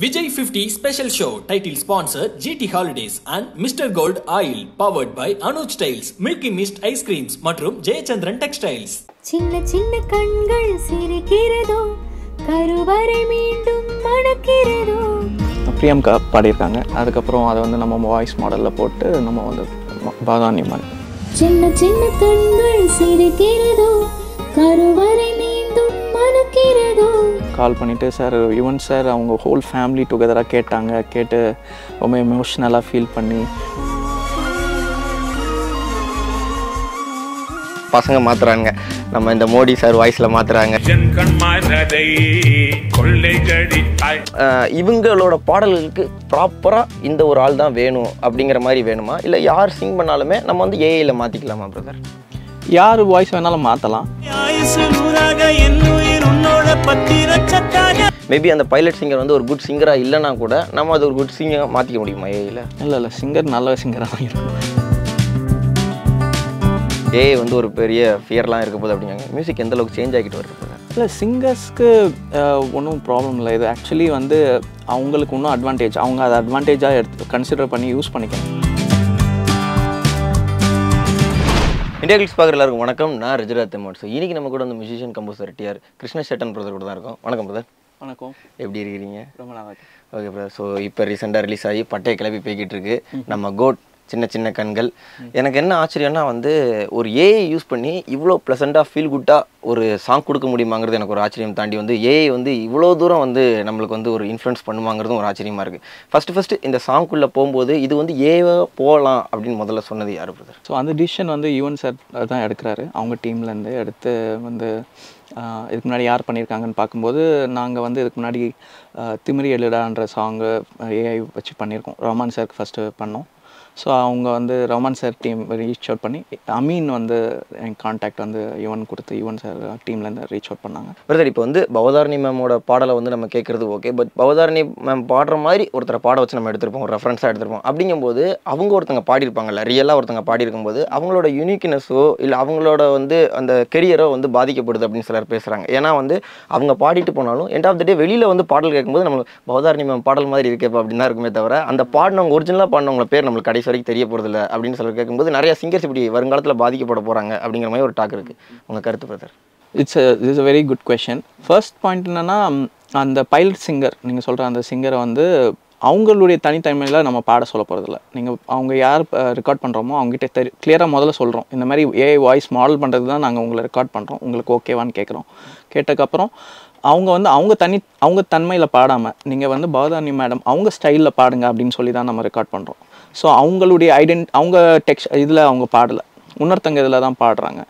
Vijay 50 special show title sponsor GT Holidays and Mr. Gold Oil powered by Anuj Styles, Milky Mist Ice Creams மற்றும் Jayachandran Textiles. சின்ன சின்ன கண்கள் சிரிக்கிறதோ கருவறை மீண்டும் மணக்கிறதோ. பிரியங்கா பாடியிருக்காங்க. அதுக்கப்புறம் அதை வந்து நம்ம வாய்ஸ் மாடலில் போட்டு நம்ம வந்து பாதானி மாதிரி சின்ன சின்ன கண்கள் சிரிக்கிறதோ கருவறை மீண்டும் மணக்கிறதோ. கால் பண்ணிவிட்டு சார் யுவன் சார் அவங்க ஹோல் ஃபேமிலி டுகெதராக கேட்டு ரொம்ப எமோஷ்னலாக ஃபீல் பண்ணி பசங்க மாத்துறாங்க, நம்ம இந்த மோடி சார் வாய்ஸில் மாத்துறாங்க. இவங்களோட பாடல்களுக்கு ப்ராப்பராக இந்த ஒரு ஆள் தான் வேணும் அப்படிங்கிற மாதிரி வேணுமா, இல்லை யார் சிங் பண்ணாலுமே நம்ம வந்து ஏஐயில் மாற்றிக்கலாமா பிரதர்? யார் வாய்ஸ் வேணாலும் மாற்றலாம். மேபி அந்த பைலட் சிங்கர் வந்து ஒரு குட் சிங்கராக இல்லைனா கூட நம்ம அது ஒரு குட் சிங்கராக மாற்றிக்க முடியுமா ஏஐயில்? இல்லை சிங்கர் நல்ல சிங்கராக இருக்கும். ஏஐ வந்து ஒரு பெரிய ஃபியர்லாம் இருக்க போகுது அப்படிங்காங்க. மியூசிக் எந்த அளவுக்கு சேஞ்ச் ஆகிட்டு வருது? இல்லை சிங்கர்ஸ்க்கு ஒன்றும் ப்ராப்ளம் இல்லை. இது ஆக்சுவலி வந்து அவங்களுக்கு இன்னும் அட்வான்டேஜ். அவங்க அதை அட்வான்டேஜாக எடுத்து கன்சிடர் பண்ணி யூஸ் பண்ணிக்கணும். இந்தியா கிளிக்ஸ் பார்க்குற எல்லாருக்கும் வணக்கம். நான் ரிஜராத் தெமோட். ஸோ இன்றைக்கி நம்ம கூட வந்து மியூசிஷியன் கம்போசர் டிஆர் கிருஷ்ண சேட்டன் பிரதர் கூட தான் இருக்கோம். வணக்கம் பிரதர். வணக்கம். எப்படி இருக்கிறீங்க? ரொம்ப நல்லா இருக்கு. Okay brother. ஸோ இப்போ ரீசெண்டாக ரிலீஸ் ஆகி பட்டையை கிளப்பி போய்கிட்டு இருக்கு நம்ம கோட் சின்ன சின்ன கண்கள். எனக்கு என்ன ஆச்சரியம்னா வந்து ஒரு ஏஐ யூஸ் பண்ணி இவ்வளோ ப்ளசண்ட்டாக ஃபீல் குட்டாக ஒரு சாங் கொடுக்க முடியுமாங்கிறது எனக்கு ஒரு ஆச்சரியம். தாண்டி வந்து ஏஐ வந்து இவ்வளோ தூரம் வந்து நம்மளுக்கு வந்து ஒரு இன்ஃப்ளூயன்ஸ் பண்ணுவாங்கிறதும் ஒரு ஆச்சரியமாக இருக்குது. ஃபஸ்ட்டு இந்த சாங்குள்ளே போகும்போது இது வந்து ஏஐ போகலாம் அப்படின்னு முதல்ல சொன்னது யார் பிரதர்? ஸோ அந்த டிசிஷன் வந்து யுவன் சார் தான் எடுக்கிறாரு. அவங்க டீம்லேருந்து எடுத்து வந்து இதுக்கு முன்னாடி யார் பண்ணியிருக்காங்கன்னு பார்க்கும்போது நாங்கள் வந்து இதுக்கு முன்னாடி திமிரி எழுடான்ற சாங்கு ஏஐ வச்சு பண்ணியிருக்கோம். ரஹ்மான் சாருக்கு ஃபஸ்ட்டு பண்ணோம். ஸோ அவங்க வந்து Rahman sir team reach out பண்ணி அமீன் வந்து என் கான்டாக்ட் வந்து யுவன் கொடுத்து யுவன் சார் டீம்லேருந்து ரீச் அவுட் பண்ணாங்க. பிரதர், இப்போ வந்து பவதாரணி மேமோட பாடலை வந்து நம்ம கேட்குறது ஓகே, பட் பவதாரணி மேம் பாடுற மாதிரி ஒருத்தரை பாட வச்சு நம்ம எடுத்திருப்போம், ஒரு ரெஃபரன்ஸாக எடுத்திருப்போம். அப்படிங்கும்போது அவங்க ஒருத்தங்க பாடியிருப்பாங்கல்ல, ரியலாக ஒருத்தங்க பாடியிருக்கும்போது அவங்களோட யூனிக்னஸோ இல்லை அவங்களோட வந்து அந்த கெரியரோ வந்து பாதிக்கப்படுது அப்படின்னு சிலர் பேசுகிறாங்க. ஏன்னா வந்து அவங்க பாடிட்டு போனாலும் எண்ட் ஆஃப் த டே வெளியில் வந்து பாடல் கேட்கும்போது நம்மளுக்கு பவதாரணி மேம் பாடல் மாதிரி இருக்கேப்பா அப்படின்னு தான் இருக்குமே தவிர அந்த பாடினவங்க ஒரிஜினலாக பாடினவங்கள பேர் நம்மளுக்கு கடைசி வரைக்கும் தெரிய போகிறதில்ல அப்படின்னு சிலர் கேட்கும்போது நிறைய சிங்கர்ஸ் இப்படி வருங்காலத்தில் பாதிக்கப்பட போகிறாங்க அப்படிங்கிற மாதிரி ஒரு டாக் இருக்குது. உங்கள் கருத்து brother? It's a very good question. First point என்னென்னா, அந்த பைலட் சிங்கர் நீங்கள் சொல்கிற அந்த சிங்கரை வந்து அவங்களுடைய தனித்தன்மையில் நம்ம பாட சொல்ல போகிறதில்ல. நீங்கள் அவங்க யார் ரெக்கார்ட் பண்ணுறோமோ அவங்ககிட்ட கிளியராக முதல்ல சொல்கிறோம், இந்த மாதிரி ஏஐ வாய்ஸ் மாடல் பண்ணுறது தான் நாங்கள் உங்களை ரெக்கார்ட் பண்ணுறோம், உங்களுக்கு ஓகேவான்னு கேட்குறோம். கேட்டதுக்கப்புறம் அவங்க வந்து அவங்க தன்மையில் பாடாமல் நீங்கள் வந்து பவதாரணி மேடம் அவங்க ஸ்டைலில் பாடுங்க அப்படின்னு சொல்லி தான் நம்ம ரெக்கார்ட் பண்ணுறோம். ஸோ அவங்களுடைய அவங்க இதில் அவங்க பாடலை, இன்னொருத்தங்க இதில் தான் பாடுறாங்க.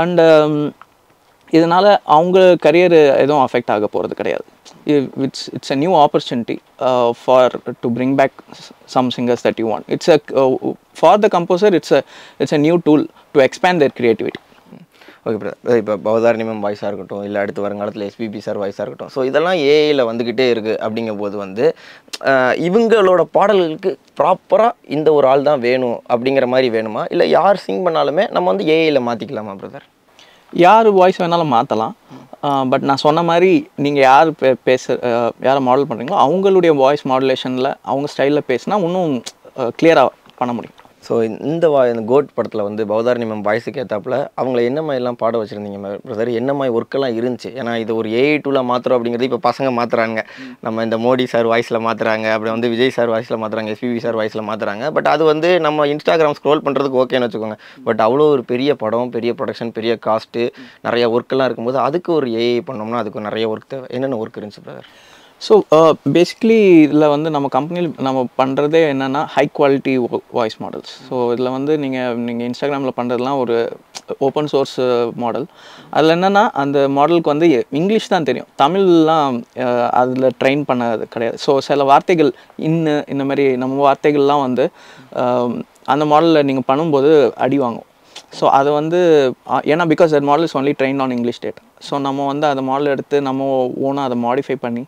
அண்டு இதனால் அவங்க கரியர் எதுவும் அஃபெக்ட் ஆக போகிறது கிடையாது. It's a new opportunity for to bring back some singers that you want. For the composer it's a new tool to expand their creativity. Okay brother, இப்போ பவதாரணி மேம் வாய்ஸாக இருக்கட்டும், இல்லை அடுத்து வருங்காலத்தில் எஸ்பிபி சார் வாய்ஸாக இருக்கட்டும், ஸோ இதெல்லாம் ஏஐயில் வந்துக்கிட்டே இருக்குது. அப்படிங்கும் போது வந்து இவங்களோட பாடல்களுக்கு ப்ராப்பராக இந்த ஒரு ஆள் தான் வேணும் அப்படிங்கிற மாதிரி வேணுமா, இல்லை யார் சிங் பண்ணாலுமே நம்ம வந்து ஏஐயில் மாற்றிக்கலாமா பிரதர்? யார் வாய்ஸ் வேணாலும் மாற்றலாம். பட் நான் சொன்ன மாதிரி நீங்கள் யார் யாரை மாடல் பண்ணுறீங்களோ அவங்களுடைய வாய்ஸ் மாடுலேஷனில் அவங்க ஸ்டைலில் பேசினா இன்னும் கிளியராக பண்ண முடியும். ஸோ இந்த கோட் படத்தில் வந்து பவதாரணி மேம் வாய்ஸுக்கு ஏற்றாப்புல அவங்கள என்ன மாதிரிலாம் பாட வச்சுருந்தீங்க பிரதர்? என்ன மாதிரி ஒர்க்கெல்லாம் இருந்துச்சு? ஏன்னா இது ஒரு ஏஐ டூலாக மாற்றுறோம் அப்படிங்கிறது இப்போ பசங்க மாற்றுறாங்க. நம்ம இந்த மோடி சார் வாய்ஸில் மாற்றுறாங்க, அப்புறம் வந்து விஜய் சார் வாய்ஸில் மாற்றுறாங்க, எஸ்பிபி சார் வாய்ஸில் மாற்றுறாங்க. பட் அது வந்து நம்ம இன்ஸ்டாகிராம் ஸ்க்ரோல் பண்ணுறதுக்கு ஓகேன்னு வச்சுக்கோங்க. பட் அவ்வளோ ஒரு பெரிய படம், பெரிய ப்ரொடக்ஷன், பெரிய காஸ்ட்டு, நிறைய ஒர்க்கெல்லாம் இருக்கும்போது அதுக்கு ஒரு ஏஐ பண்ணோம்னா அதுக்கு நிறைய ஒர்க் தேவை. என்னென்ன ஒர்க் இருந்துச்சு பிரதர்? ஸோ பேசிக்லி இதில் வந்து நம்ம கம்பெனியில் நம்ம பண்ணுறதே என்னென்னா high quality voice models. So இதில் வந்து நீங்கள் இன்ஸ்டாகிராமில் பண்ணுறதுலாம் ஒரு ஓப்பன் சோர்ஸ் மாடல். அதில் என்னென்னா அந்த மாடலுக்கு வந்து இங்கிலீஷ் தான் தெரியும், தமிழ்லாம் அதில் ட்ரெயின் பண்ணது கிடையாது. ஸோ சில வார்த்தைகள் இந்த மாதிரி நம்ம வார்த்தைகள்லாம் வந்து அந்த மாடலில் நீங்கள் பண்ணும்போது அடி வாங்கும். ஸோ அதை வந்து ஏன்னா because that model is only train on English data. So நம்ம வந்து அந்த மாடல் எடுத்து நம்ம ஓனாக அதை மாடிஃபை பண்ணி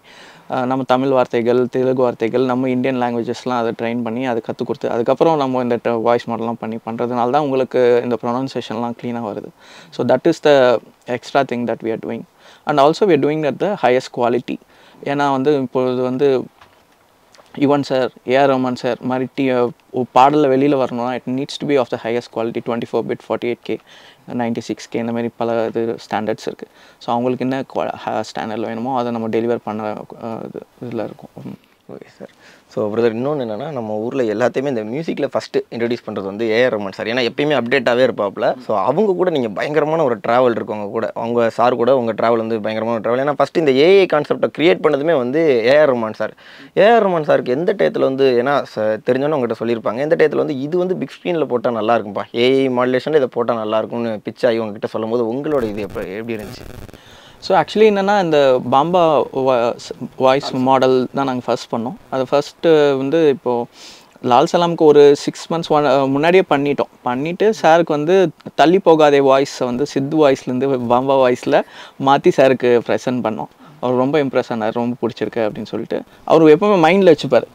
நம்ம தமிழ் வார்த்தைகள், தெலுங்கு வார்த்தைகள், நம்ம இந்தியன் லாங்குவேஜஸ்லாம் அதை ட்ரெயின் பண்ணி அதை கற்றுக் கொடுத்து அதுக்கப்புறம் நம்ம இந்த வாய்ஸ் மாடல்லாம் பண்ணுறதுனால தான் உங்களுக்கு இந்த ப்ரொனன்சியேஷன்லாம் க்ளீனாக வருது. So that is the extra thing that we are doing. And also we are doing at the highest quality. ஏன்னா வந்து இப்போது வந்து யுவன் சார், ஏஆர் ரஹ்மான் சார் மாதிரி பாடலில் வெளியில் வரணும்னா it needs to be of the highest quality. 24 bit, 48K, 96K இந்த மாதிரி பல இது ஸ்டாண்டர்ட்ஸ் இருக்குது. ஸோ அவங்களுக்கு என்ன ஸ்டாண்டர்டில் வேணுமோ அதை நம்ம டெலிவர் பண்ண இதில் இருக்கும். Okay sir. ஸோ பிரதர், இன்னொன்று என்னென்னா, நம்ம ஊரில் எல்லாத்தையுமே இந்த மியூசிக்கில் ஃபஸ்ட்டு இன்ட்ரடியூஸ் பண்ணுறது வந்து ஏஆர் ரஹ்மான் சார். ஏன்னா எப்பயுமே அப்டேட்டாகவே இருப்பாப்புல. ஸோ அவங்க கூட நீங்கள் பயங்கரமான ஒரு ட்ராவல் இருக்கும் அவங்க கூட. அவங்க சார் கூட உங்கள் ட்ராவல் வந்து பயங்கரமான ட்ராவல். ஏன்னா ஃபஸ்ட்டு இந்த ஏஐ கான்செப்டை க்ரியேட் பண்ணதுமே வந்து ஏஆர் ரஹ்மான் சார். ஏஆர் ரஹ்மான் சாருக்கு எந்த டயத்தில் வந்து, ஏன்னா தெரிஞ்சோன்னு உங்கள்கிட்ட சொல்லியிருப்பாங்க, எந்த டயத்தில் வந்து இது வந்து பிக் ஸ்க்ரீனில் போட்டால் நல்லா இருக்கும்பா, ஏஐ மாடுலேஷனில் இதை போட்டால் நல்லாயிருக்கும்னு பிச் ஆகி உங்ககிட்ட சொல்லும் போது உங்களோட இது எப்படி இருந்துச்சு? ஸோ ஆக்சுவலி என்னென்னா, இந்த பாம்பா வாய்ஸ் மாடல் தான் நாங்கள் ஃபர்ஸ்ட் பண்ணோம். அது ஃபஸ்ட்டு வந்து இப்போது லால் சலாமுக்கு ஒரு 6 months முன்னாடியே பண்ணிவிட்டு சாருக்கு வந்து தள்ளி போகாதே வாய்ஸை வந்து சித்து வாய்ஸ்லேருந்து பாம்பா வாய்ஸில் மாற்றி சாருக்கு ப்ரெசென்ட் பண்ணோம். அவர் ரொம்ப இம்ப்ரெஸ் ஆனார், ரொம்ப பிடிச்சிருக்கு அப்படின்னு சொல்லிட்டு. அவர் எப்போவுமே மைண்டில் வச்சுப்பார்.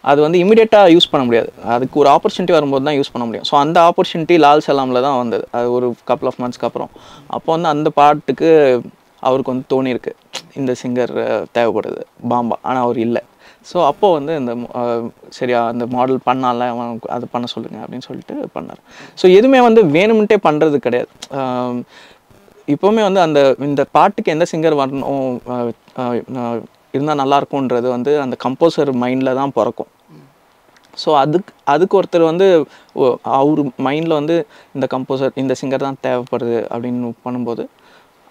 அது வந்து இமீடியட்டாக யூஸ் பண்ண முடியாது, அதுக்கு ஒரு ஆப்பர்ச்சுனிட்டி வரும்போது தான் யூஸ் பண்ண முடியும். ஸோ அந்த ஆப்பர்ச்சுனிட்டி லால் சலாமில் தான் வந்தது. அது ஒரு couple of months அப்புறம். அப்போ வந்து அந்த பாட்டுக்கு அவருக்கு வந்து தோணியிருக்கு, இந்த சிங்கர் தேவைப்படுது பாம்பா, ஆனால் அவர் இல்லை. ஸோ அப்போது வந்து இந்த சரியா அந்த மாடல் பண்ணால அது பண்ண சொல்லுங்கள் அப்படின்னு சொல்லிட்டு பண்ணார். ஸோ எதுவுமே வந்து வேணும்ன்ட்டே பண்ணுறது கிடையாது. இப்போவுமே வந்து இந்த பாட்டுக்கு எந்த சிங்கர் வரணும் இருந்தால் நல்லாயிருக்கும்ன்றது வந்து அந்த கம்போசர் மைண்டில் தான் பிறக்கும். ஸோ அதுக்கு ஒருத்தர் வந்து அவர் மைண்டில் வந்து இந்த கம்போசர், இந்த சிங்கர் தான் தேவைப்படுது அப்படின்னு பண்ணும்போது,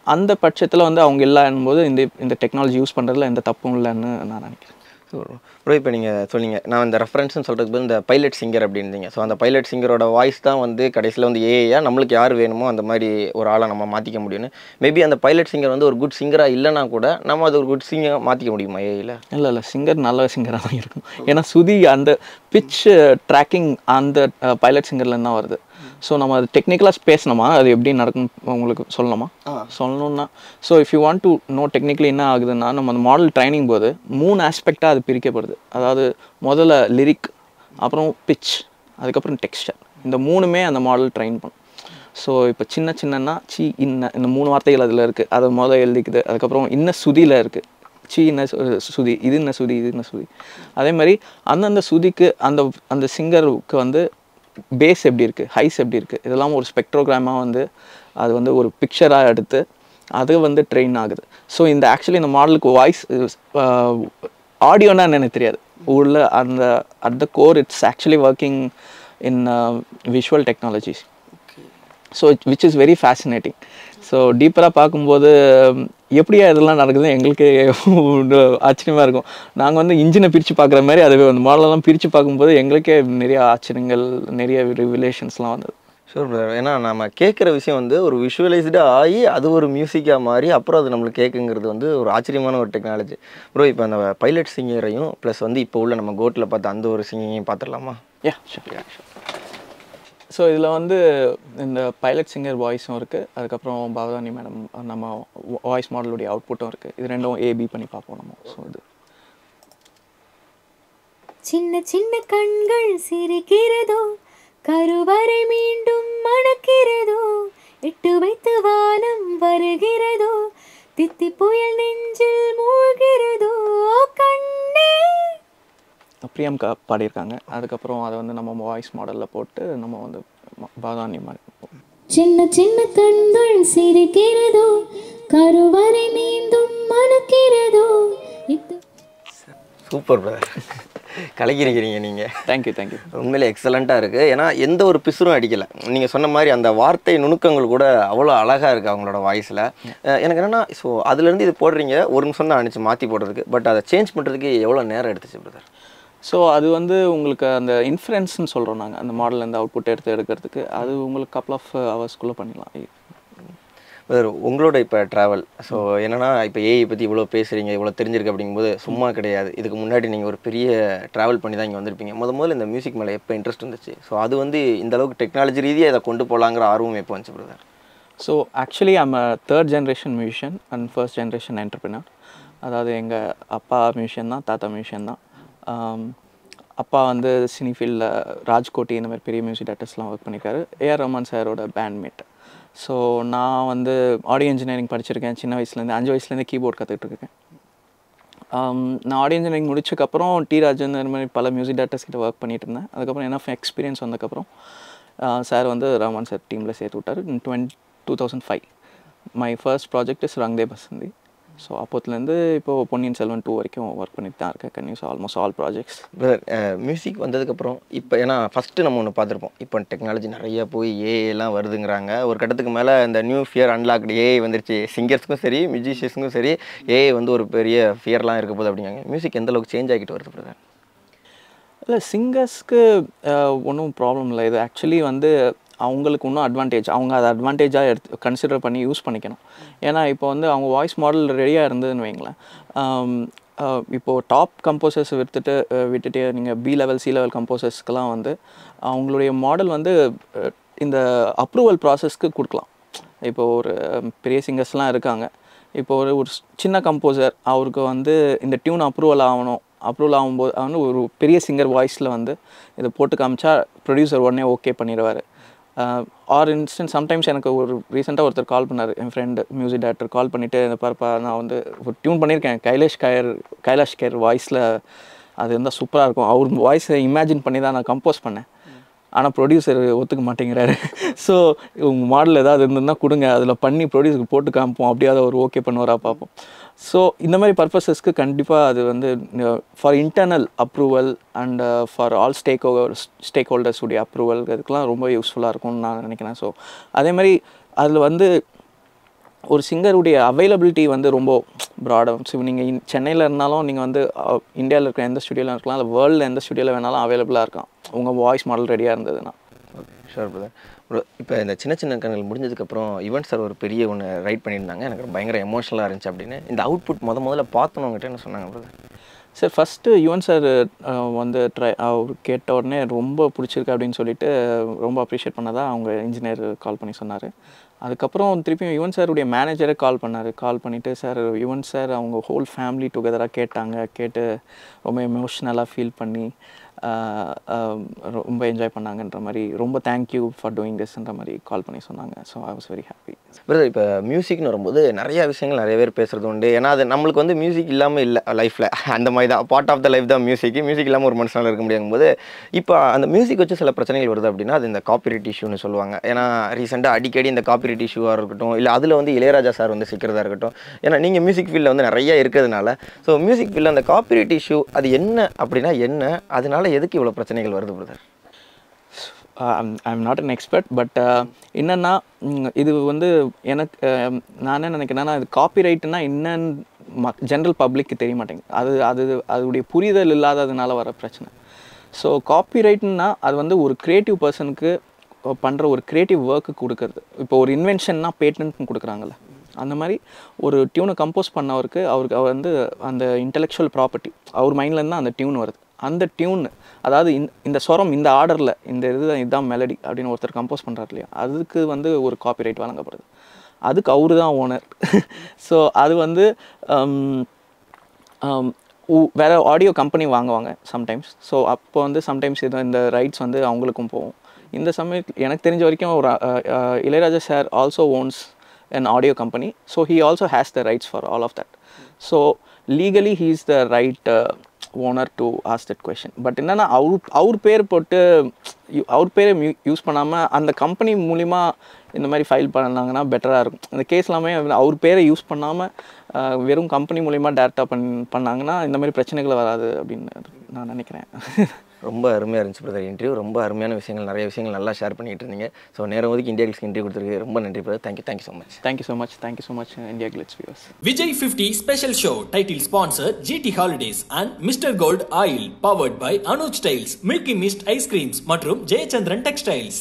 அந்த பட்சத்தில் வந்து அவங்க இல்லைன்னும் இந்த டெக்னாலஜி யூஸ் பண்ணுறதுல எந்த தப்பும் இல்லைன்னு நான் நினைக்கிறேன். ஸோ ப்ரோ, இப்போ நீங்கள் சொன்னீங்க, நான் இந்த ரெஃபரன்ஸ்னு சொல்கிறதுக்கு போது இந்த பைலட் சிங்கர் அப்படின்றீங்க. ஸோ அந்த பைலட் சிங்கரோட வாய்ஸ் தான் வந்து கடைசியில் வந்து ஏஐயா நம்மளுக்கு யார் வேணுமோ அந்த மாதிரி ஒரு ஆளை நம்ம மாற்றிக்க முடியும்னு. மேபி அந்த பைலட் சிங்கர் வந்து ஒரு குட் சிங்கராக இல்லைனா கூட நம்ம அது ஒரு குட் சிங்கராக மாற்றிக்க முடியுமா ஏஐயில்? இல்லை, சிங்கர் நல்ல சிங்கராக தான் இருக்கும். ஏன்னா சுதி அந்த பிட்ச் ட்ராக்கிங் அந்த பைலட் சிங்கர்லேருந்து தான் வருது. ஸோ நம்ம அது டெக்னிக்கலாக பேசணுமா, அது எப்படி நடக்கும் உங்களுக்கு சொல்லணுமா? சொல்லணும்னா, so if you want to know technically என்ன ஆகுதுன்னா, நம்ம அந்த மாடல் ட்ரைனிங் போது 3 ஆஸ்பெக்டாக அது பிரிக்கப்படுது. அதாவது முதல்ல லிரிக், அப்புறம் பிட்ச், அதுக்கப்புறம் டெக்ஸ்டர். இந்த 3மே அந்த மாடல் ட்ரைன் பண்ணும். ஸோ இப்போ சின்னன்னா இந்த 3 வார்த்தைகள் அதில் இருக்குது, அதை முதல்ல எழுதிக்குது. அதுக்கப்புறம் இன்னும் சுதியில் இருக்குது, என்ன சுதி, இது என்ன சுதி, இது என்ன சுதி. அதே மாதிரி அந்தந்த சுதிக்கு அந்த சிங்கருக்கு வந்து பேஸ் எப்படி இருக்குது, ஹைஸ் எப்படி இருக்குது, இதெல்லாம் ஒரு ஸ்பெக்ட்ரோகிராமாக வந்து அது வந்து ஒரு பிக்சராக எடுத்து அது வந்து ட்ரெயின் ஆகுது. ஸோ இந்த ஆக்சுவலி இந்த மாடலுக்கு வாய்ஸ் ஆடியோன்னா எனக்கு தெரியாது. உள்ள அந்த at the core it's actually working in visual technologies. So which is very fascinating. So டீப்பராக பார்க்கும்போது எப்படியா இதெல்லாம் நடக்குது எங்களுக்கு ஆச்சரியமாக இருக்கும். நாங்கள் வந்து இன்ஜினை பிரித்து பார்க்குற மாதிரி அது அந்த மாடலெல்லாம் பிரித்து பார்க்கும்போது எங்களுக்கே நிறைய ஆச்சரியங்கள், நிறைய ரிவிலேஷன்ஸ்லாம் வந்தது. Sure brother. ஏன்னா நம்ம கேட்குற விஷயம் வந்து ஒரு விஷுவலைஸ்டாக ஆகி அது ஒரு மியூசிக்காக மாறி அப்புறம் அது நம்மளுக்கு கேட்குங்கிறது வந்து ஒரு ஆச்சரியமான ஒரு டெக்னாலஜி. ப்ரோ, இப்போ அந்த பைலட் சிங்கரையும் ப்ளஸ் வந்து இப்போ உள்ள நம்ம கோட்டில் பார்த்து அந்த ஒரு சிங்கிங்கையும் பார்த்துடலாமா? ஷூர். ஸோ இதில் வந்து இந்த பைலட் சிங்கர் வாய்ஸும் இருக்குது, அதுக்கப்புறம் பவதானி மேடம் நம்ம வாய்ஸ் மாடலுடைய அவுட்புட்டும் இருக்குது. இது ரெண்டும் ஏபி பண்ணி பார்ப்போம் நம்ம. ஸோ இது சின்ன சின்ன கண்கள் சிரிக்கிறதோ, கருவறை மீண்டும் மணக்கிறதோ, எட்டு வைத்து வானம் வருகிறதோ, தித்தி புயல் நெஞ்சில் மூழ்கிறதோ கண்ணே. பிரியங்கா பாடியிருக்காங்க. அதுக்கப்புறம் அதை வந்து நம்ம வாய்ஸ் மாடலில் போட்டு நம்ம வந்து பவதானி மாதிரி. சின்ன சின்ன கண்கள் சிரிக்கிறதோ, கருவறை மீண்டும் மணக்கிறதோ. சூப்பர் பிரதர், கலக்கிறீங்க நீங்கள். தேங்க்யூ. உண்மையிலே எக்ஸலண்ட்டாக இருக்குது. ஏன்னா எந்த ஒரு பிசுரும் அடிக்கலை. நீங்கள் சொன்ன மாதிரி அந்த வார்த்தை நுணுக்கங்கள் கூட அவ்வளோ அழகாக இருக்குது அவங்களோட வாய்ஸில். எனக்கு என்னென்னா, ஸோ அதுலேருந்து இது போடுறீங்க, ஒரு நிமிஷம் தான் அனுப்பிச்சு மாற்றி போடுறதுக்கு. பட் அதை சேஞ்ச் பண்ணுறதுக்கு எவ்வளோ நேரம் எடுத்துச்சு பிரதர்? ஸோ அது வந்து உங்களுக்கு அந்த இன்ஃப்ளூயன்ஸ்னு சொல்கிறோம் நாங்கள், அந்த மாடலேருந்து அவுட்புட் எடுக்கிறதுக்கு அது உங்களுக்கு couple of ஹவர்ஸ்க்குள்ளே பண்ணிடலாம். பிரதர், உங்களோட இப்போ ட்ராவல், ஸோ என்னென்னா இப்போ ஏஐ பற்றி இவ்வளோ பேசுகிறீங்க, இவ்வளோ தெரிஞ்சிருக்கு அப்படிங்கும்போது சும்மா கிடையாது. இதுக்கு முன்னாடி நீங்கள் ஒரு பெரிய ட்ராவல் பண்ணி தான் இங்கே வந்திருப்பீங்க. முதல்ல இந்த மியூசிக் மேலே எப்போ இன்ட்ரெஸ்ட் இருந்துச்சு? ஸோ அது வந்து இந்த அளவுக்கு டெக்னாலஜி ரீதியாக இதை கொண்டு போகலாங்கிற ஆர்வம் எப்போ வந்துச்சு brother? So actually I'm a 3rd generation musician and 1st generation entrepreneur. அதாவது எங்கள் அப்பா மியூசிஷியன் தான், தாத்தா மியூசிஷியன் தான். அப்பா வந்து சினி ஃபீல்டில் ராஜ்கோட்டி இந்த மாதிரி பெரிய மியூசிக் டேரக்டர்ஸ்லாம் ஒர்க் பண்ணியிருக்காரு. ஏஆர் ரஹ்மான் சாரோட பேண்ட்மேட். ஸோ நான் வந்து ஆடியோ இன்ஜினியரிங் படிச்சிருக்கேன். சின்ன வயசுலேருந்து 5 வயசுலேருந்து கீபோர்ட் கற்றுக்கிட்டு இருக்கேன். நான் ஆடியோ இன்ஜினியரிங் முடிச்சக்கப்புறம் டி ராஜன் இந்த மாதிரி பல மியூசிக் டேரக்டர்ஸ் கிட்ட ஒர்க் பண்ணிட்டு இருந்தேன். அதுக்கப்புறம் என்ன எக்ஸ்பீரியன்ஸ் வந்ததுக்கப்புறம் சார் வந்து ரஹ்மான் சார் டீமில் சேர்த்து விட்டார். 2005 my first project is Rang De Basanti. So அப்போத்துலேருந்து இப்போது பொன்னியின் செல்வன் 2 வரைக்கும் ஒர்க் பண்ணிட்டு தான் இருக்கேன். கன்யூஸ் ஆல்மோஸ்ட் ஆல் ப்ராஜெக்ட்ஸ். மியூசிக் வந்ததுக்கப்புறம் இப்போ ஏன்னா ஃபஸ்ட்டு நம்ம ஒன்று பார்த்துருப்போம், இப்போ டெக்னாலஜி நிறையா போய் ஏஐலாம் வருதுங்கிறாங்க. ஒரு கட்டத்துக்கு மேலே இந்த நியூ ஃபியர் அன்லாக்டு ஏஐ வந்துருச்சு. சிங்கர்ஸ்க்கும் சரி மியூசிஷியன்ஸ்க்கும் சரி ஏஐ வந்து ஒரு பெரிய ஃபியர்லாம் இருக்க போகுது அப்படிங்காங்க. மியூசிக் எந்த அளவுக்கு சேஞ்ச் ஆகிட்டு வருது பிரதர்? இல்லை, சிங்கர்ஸ்க்கு ஒன்றும் ப்ராப்ளம் இல்லை. இது ஆக்சுவலி வந்து அவங்களுக்கு இன்னும் அட்வான்டேஜ். அவங்க அதை அட்வான்டேஜாக கன்சிடர் பண்ணி யூஸ் பண்ணிக்கணும். ஏன்னா இப்போ வந்து அவங்க வாய்ஸ் மாடல் ரெடியாக இருந்ததுன்னு வைங்களேன். இப்போது டாப் கம்போசர்ஸ் விட்டுட்டு நீங்கள் பி லெவல் சி லெவல் கம்போசர்ஸ்க்கெலாம் வந்து அவங்களுடைய மாடல் வந்து இந்த அப்ரூவல் ப்ராசஸ்க்கு கொடுக்கலாம். இப்போது ஒரு பெரிய சிங்கர்ஸ்லாம் இருக்காங்க. இப்போ ஒரு சின்ன கம்போசர் அவருக்கு வந்து இந்த டியூன் அப்ரூவல் ஆகும்போது வந்து ஒரு பெரிய சிங்கர் வாய்ஸில் வந்து இதை போட்டு காமிச்சா ப்ரொடியூசர் உடனே ஓகே பண்ணிடுவார். ஆர் இன்ஸ்டன்ட் சம்டைம்ஸ் எனக்கு ஒரு ரீசெண்டாக ஒருத்தர் கால் பண்ணார், என் ஃப்ரெண்டு மியூசிக் டேரக்டர் கால் பண்ணிவிட்டு இந்த பாருப்பா நான் வந்து ஒரு டியூன் பண்ணியிருக்கேன் கைலாஷ் கேர் வாய்ஸில், அது இருந்தால் சூப்பராக இருக்கும். அவர் வாய்ஸை இமேஜின் பண்ணி தான் நான் கம்போஸ் பண்ணேன். ஆனால் ப்ரொடியூசர் ஒத்துக்க மாட்டேங்கிறாரு. ஸோ உங்கள் மாடல் ஏதாவது இருந்ததுன்னா கொடுங்க, அதில் பண்ணி ப்ரொடியூசருக்கு போட்டு காமிப்போம், அப்படியாவது அவர் ஓகே பண்ணுவாரா பார்ப்போம். ஸோ இந்த மாதிரி பர்பஸஸ்க்கு கண்டிப்பாக அது வந்து for internal approval and for all stack holders உடைய அப்ரூவல் இதுக்கெலாம் ரொம்ப யூஸ்ஃபுல்லாக இருக்கும்னு நான் நினைக்கிறேன். ஸோ அதே மாதிரி அதில் வந்து ஒரு சிங்கருடைய அவைலபிலிட்டி வந்து ரொம்ப ப்ராடாக. ஸோ நீங்கள் சென்னையில் இருந்தாலும் நீங்கள் வந்து இந்தியாவில் இருக்கிற எந்த ஸ்டுடியோவில் இருக்கலாம், இல்லை வேர்ல்டில் எந்த ஸ்டுடியோவில் வேணாலும் அவைலபிளாக இருக்கலாம் உங்கள் வாய்ஸ் மாடல் ரெடியாக இருந்ததுன்னா. Okay, sure brother. இப்போ இந்த சின்ன சின்ன கண்கள் முடிஞ்சதுக்கப்புறம் யுவன் சார் ஒரு பெரிய ஒன்று ரைட் பண்ணியிருந்தாங்க, எனக்கு பயங்கர எமோஷனலாக இருந்துச்சு அப்படின்னு. இந்த அவுட்புட் முதல்ல பார்த்தோன்னவங்ககிட்ட என்ன சொன்னாங்க brother? Sir first Yuvan sir வந்து அவர் கேட்ட உடனே ரொம்ப பிடிச்சிருக்கு அப்படின்னு சொல்லிட்டு ரொம்ப அப்ரிஷியேட் பண்ணதாக அவங்க இன்ஜினியர் கால் பண்ணி சொன்னார். அதுக்கப்புறம் திருப்பியும் யுவன் சாருடைய மேனேஜரே கால் பண்ணிவிட்டு சார் யுவன் சார் அவங்க ஹோல் ஃபேமிலி டுகெதராக கேட்டு ரொம்ப எமோஷ்னலாக ஃபீல் பண்ணி ரொம்ப என்ஜாய் பண்ணாங்கன்ற மாதிரி, ரொம்ப தேங்க்யூ ஃபார் டூயிங் திஸ்ன்ற மாதிரி கால் பண்ணி சொன்னாங்க. So I was very happy. Brother, இப்போ மியூசிக்னு வரும்போது நிறையா விஷயங்கள் நிறைய பேர் பேசுகிறது உண்டு. ஏன்னா அது நம்மளுக்கு வந்து மியூசிக் இல்லாமல் இல்லை லைஃப்பில், அந்த மாதிரி தான் பார்ட் ஆஃப் த லைஃப் தான் மியூசிக் இல்லாமல் ஒரு மனுஷனால் இருக்க முடியாகும் போது இப்போ அந்த மியூசிக் வச்சு சில பிரச்சனைகள் வருது அப்படின்னா அது இந்த காப்பிரைட் இஷ்யூன்னு சொல்லுவாங்க. ஏன்னா ரீசெண்டாக அடிக்கடி இந்த காப்பிரைட் இஷ்யூவாக இருக்கட்டும், இல்லை அதில் வந்து இளையராஜா சார் வந்து சிக்கிறதா இருக்கட்டும், ஏன்னா நீங்கள் மியூசிக் ஃபீல்டில் வந்து நிறைய இருக்கிறதுனால, ஸோ மியூசிக் ஃபீல்டில் அந்த காப்பிரைட் இஷ்யூ அது என்ன அப்படின்னா என்ன, அதனால எதுக்கு இவ்வளோ பிரச்சனைகள் வருது brother? I am not an expert. But என்னென்னா இது வந்து எனக்கு நான் என்ன நினைக்கிறேன்னா இது காப்பிரைட்னா என்னன்னு ஜென்ரல் பப்ளிக்கு தெரிய மாட்டேங்குது. அதோடைய புரிதல் இல்லாததுனால வர பிரச்சனை. ஸோ காப்பிரைட்னா அது வந்து ஒரு க்ரியேட்டிவ் பர்சனுக்கு பண்ணுற ஒரு க்ரியேட்டிவ் ஒர்க்கு கொடுக்குறது. இப்போ ஒரு இன்வென்ஷன்னா பேட்டன்ட்னு கொடுக்குறாங்கல்ல, அந்த மாதிரி ஒரு டியூனை கம்போஸ் பண்ணவருக்கு அவர் வந்து அந்த இன்டெலெக்சுவல் ப்ராப்பர்ட்டி அவர் மைண்ட்லேருந்து தான் அந்த டியூன் வருது. அந்த டியூன் அதாவது இந்த ஸ்வரம் இந்த ஆர்டரில் இந்த இதுதான் மெலடி அப்படின்னு ஒருத்தர் கம்போஸ் பண்ணுறாரு இல்லையா, அதுக்கு வந்து ஒரு காப்பிரைட் வழங்கப்படுது. அதுக்கு அவரு தான் ஓனர். ஸோ அது வந்து வேறு ஆடியோ கம்பெனி வாங்குவாங்க சம்டைம்ஸ். ஸோ அப்போ வந்து சம்டைம்ஸ் இந்த ரைட்ஸ் வந்து அவங்களுக்கும் போகும். இந்த சமயத்தில் எனக்கு தெரிஞ்ச வரைக்கும் ஒரு Ilaiyaraaja sir also ones an audio company, so he also has the rights for all of that. So legally he is the right owner to ask that question. But என்னன்னா அவர் பேர் போட்டு அவர் பேரை யூஸ் பண்ணாமல் அந்த கம்பெனி மூலிமா இந்த மாதிரி ஃபைல் பண்ணாங்கன்னா பெட்டராக இருக்கும். இந்த கேஸ் எல்லாமே அவர் பேரை யூஸ் பண்ணாமல் வெறும் கம்பெனி மூலிமா டேரெக்டாக பண்ணாங்கன்னா இந்த மாதிரி பிரச்சனைகள் வராது அப்படின்னு நான் நினைக்கிறேன். ரொம்ப அருமையாக இருந்துச்சு பிரதர் இன்டர்வியூ. ரொம்ப அருமையான விஷயங்கள், நிறைய விஷயங்கள் நல்லா ஷேர் பண்ணிகிட்டு இருந்தீங்க. ஸோ நேரம் ஒதுக்கி இந்தியா கிளிட்ஸ்க்கு இன்டர்வியூ கொடுத்துருக்கு. ரொம்ப நன்றி brother. Thank you so much. Thank you so much India glitz viewers. Vijay 50 special show title sponsor GT Holidays and Mr. Gold Oil powered by Anuj Styles, Milky Mist Ice Creams மற்றும் Jayachandran Textiles.